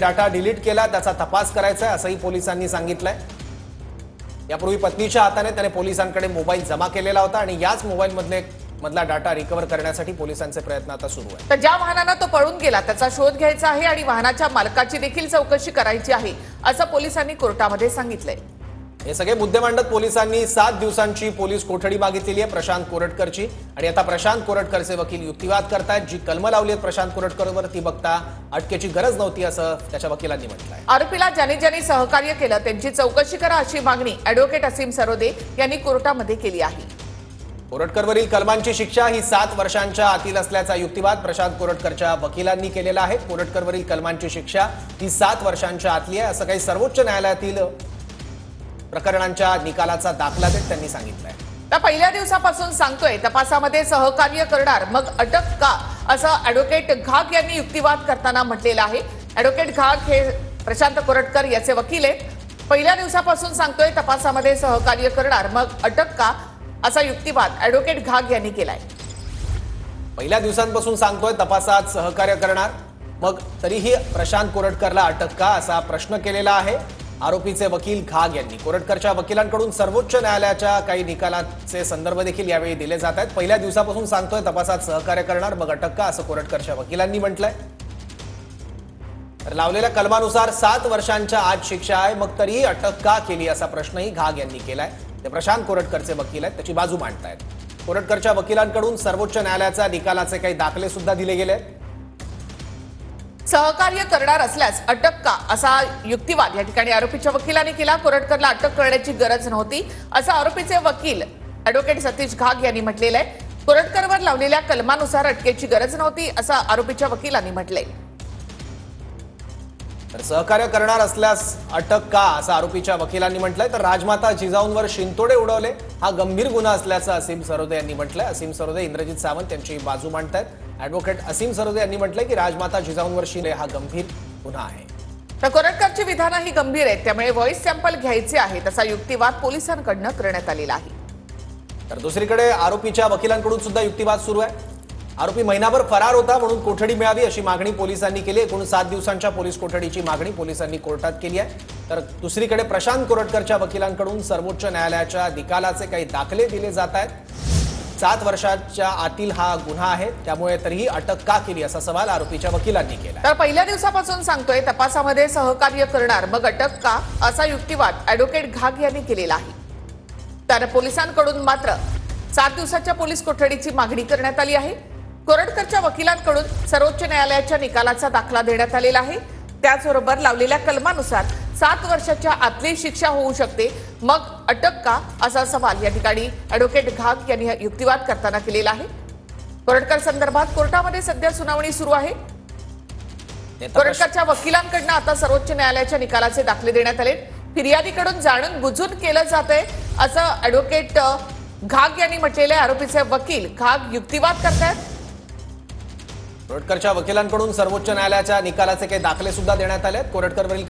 Data delete केला, त्याचा तपास करायचा आहे असंही पोलिसांनी सांगितलंय। यापूर्वी पत्नीच्या हाताने त्याने पोलिसांकडे मोबाईल जमा केलेला होता आणि याच मोबाईलमधला डाटा रिकव्हर करण्यासाठी पोलिसांचे प्रयत्न आता सुरू आहेत। तर ज्या वाहनाने तो पळून गेला त्याचा शोध घ्यायचा आहे आणि वाहनाच्या मालकाची देखील चौकशी करायची आहे असं पोलिसांनी कोर्टामध्ये सांगितलंय। हे सगळे मुद्दे मांडत पोलिसांनी 7 दिवसांची पोलीस कोठडी मागितलेली आहे प्रशांत कोरटकरची आणि आता प्रशांत कोरटकरचे वकील युक्तिवाद करतायत। जी कलम लावली आहेत प्रशांत कोरटकरवर ती बघता अटकेची गरज नव्हती असं त्याच्या वकिलांनी म्हटलंय। आरोपीला ज्यांनी सहकार्य केलं त्यांची चौकशी करा अशी मागणी ॲडव्होकेट असीम सरोदे यांनी कोर्टामध्ये केली आहे। कोरटकरवरील कलमांची शिक्षा ही 7 वर्षांच्या आतील असल्याचा युक्तिवाद प्रशांत कोरटकरच्या वकिलांनी केलेला आहे। कोरटकरवरील कलमांची शिक्षा ही 7 वर्षांच्या आतली आहे असं काही सर्वोच्च न्यायालयातील प्रकरणांच्या निकालाचा दाखला देत त्यांनी सांगितलंय। तर पहिल्या दिवसापासून सांगतोय तपासामध्ये सहकार्य करणार मग अटक का असं ॲडव्होकेट घाग यांनी युक्तिवाद करताना म्हटलेलं आहे। ॲडव्होकेट घाग हे प्रशांत कोरटकर याचे वकील आहेत। पहिल्या दिवसापासून सांगतोय तपासामध्ये सहकार्य करणार मग अटक का असा युक्तिवाद ॲडव्होकेट घाग यांनी केलाय। पहिल्या दिवसांपासून सांगतोय तपासात सहकार्य करणार मग तरीही प्रशांत कोरटकरला अटक का असा प्रश्न केलेला आहे आरोपीचे वकील घाग यांनी। कोरटकरच्या वकिलांकडून सर्वोच्च न्यायालयाच्या काही निकालाचे संदर्भ देखील यावेळी दिले जात आहेत। पहिल्या दिवसापासून सांगतोय तपासात सहकार्य करणार मग अटक का असं कोरटकरच्या वकिलांनी म्हटलंय। तर लावलेल्या कलमानुसार 7 वर्षांच्या आत शिक्षा आहे मग तरीही अटक का केली असा प्रश्नही घाग यांनी केलाय। ते प्रशांत कोरटकरचे वकील आहेत, त्याची बाजू मांडतायत। कोरटकरच्या वकिलांकडून सर्वोच्च न्यायालयाच्या निकालाचे काही दाखले सुद्धा दिले गेले। सहकार्य करणार असल्यास अटक का असा युक्तिवाद या ठिकाणी आरोपीच्या वकिलांनी केला। कोरटकरला अटक करण्याची गरज नव्हती असं आरोपीचे वकील ॲडव्होकेट सतीश घाग यांनी म्हटलेलं आहे। कोरटकरवर लावलेल्या कलमानुसार अटकेची गरज नव्हती असं आरोपीच्या वकिलांनी म्हटलंय। तर सहकार्य करणार असल्यास अटक का असं आरोपीच्या वकिलांनी म्हटलंय। तर राजमाता जिजाऊंवर शिंतोडे उडवले हा गंभीर गुन्हा असल्याचं असीम सरोदे यांनी म्हटलंय। असीम सरोदे इंद्रजित सावंत यांची बाजू मांडतायत। ॲडव्होकेट असीम सरोदे यांनी म्हटलंय की राजमाता जिजाऊंवर शिंतोडे हा गंभीर गुन्हा आहे। तर कोरटकरची विधानं ही गंभीर आहेत त्यामुळे व्हॉइस सॅम्पल घ्यायचे आहेत असा युक्तिवाद पोलिसांकडून करण्यात आलेला आहे। तर दुसरीकडे आरोपीच्या वकिलांकडून सुद्धा युक्तिवाद सुरू आहे। आरोपी महिनाभर फरार होता म्हणून कोठडी मिळावी अशी मागणी पोलिसांनी केली। एकूण 7 दिवसांच्या पोलीस कोठडीची मागणी पोलिसांनी कोर्टात केली आहे। तर दुसरीकडे प्रशांत कोरटकरच्या वकिलांकडून सर्वोच्च न्यायालयाच्या निकालाचे काही दाखले दिले जात आहेत। 7 वर्षांच्या आतील हा गुन्हा आहे त्यामुळे तरीही अटक का केली असा सवाल आरोपीच्या वकिलांनी केला। तर पहिल्या दिवसापासून सांगतोय तपासामध्ये सहकार्य करणार मग अटक का असा युक्तिवाद ॲडव्होकेट घाग यांनी केलेला आहे। तर पोलिसांकडून मात्र 7 दिवसाच्या पोलीस कोठडीची मागणी करण्यात आली आहे। कोरटकरच्या वकिलांकडून सर्वोच्च न्यायालयाच्या निकालाचा दाखला देण्यात आलेला आहे। त्याचबरोबर लावलेल्या कलमानुसार 7 वर्षाच्या आतली शिक्षा होऊ शकते मग अटक का असा सवाल या ठिकाणी ॲडव्होकेट घाग यांनी युक्तिवाद करताना केलेला आहे। कोरटकर संदर्भात कोर्टामध्ये सध्या सुनावणी सुरू आहे। कोरटकरच्या वकिलांकडून आता सर्वोच्च न्यायालयाच्या निकालाचे दाखले देण्यात आले। फिर्यादीकडून जाणून बुजून केलं जातंय असं ॲडव्होकेट घाग यांनी म्हटलेलं आहे। आरोपीचे वकील घाग युक्तिवाद करतायत। कोरटकरच्या वकिलांकडून सर्वोच्च न्यायालयाच्या निकालाचे काही दाखले सुद्धा देण्यात आले आहेत। कोरटकरवरील